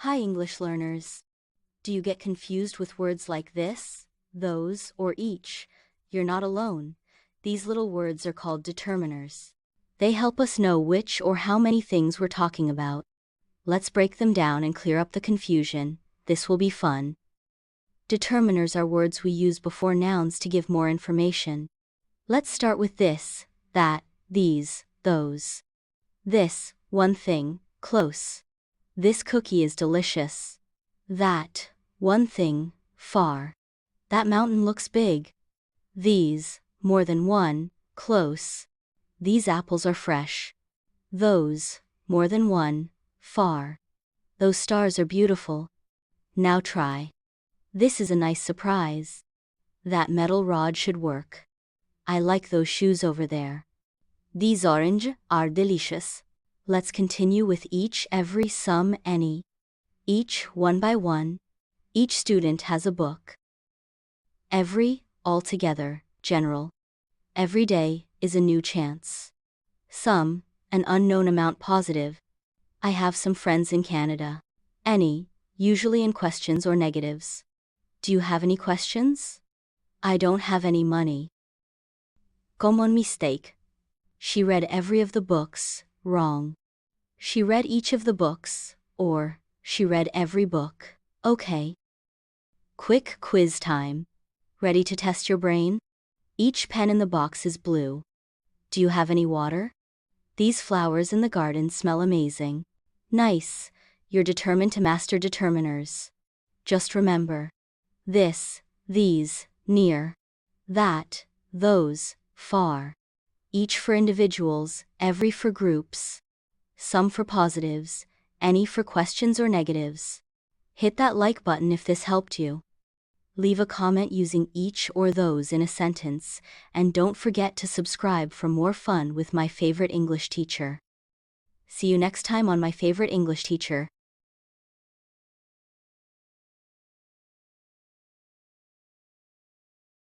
Hi English learners. Do you get confused with words like this, those, or each? You're not alone. These little words are called determiners. They help us know which or how many things we're talking about. Let's break them down and clear up the confusion. This will be fun. Determiners are words we use before nouns to give more information. Let's start with this, that, these, those. This, one thing, close. This cookie is delicious. That, one thing, far. That mountain looks big. These, more than one, close. These apples are fresh. Those, more than one, far. Those stars are beautiful. Now try. This is a nice surprise. That metal rod should work. I like those shoes over there. These orange are delicious. Let's continue with each, every, some, any. Each, one by one. Each student has a book. Every, all together, general. Every day is a new chance. Some, an unknown amount, positive. I have some friends in Canada. Any, usually in questions or negatives. Do you have any questions? I don't have any money. Common mistake. She read every of the books, wrong. She read each of the books, or, she read every book. Okay. Quick quiz time. Ready to test your brain? Each pen in the box is blue. Do you have any water? These flowers in the garden smell amazing. Nice. You're determined to master determiners. Just remember. This, these, near. That, those, far. Each for individuals, every for groups. Some for positives, any for questions or negatives. Hit that like button if this helped you. Leave a comment using each or those in a sentence, and don't forget to subscribe for more fun with My Favorite English Teacher. See you next time on My Favorite English Teacher.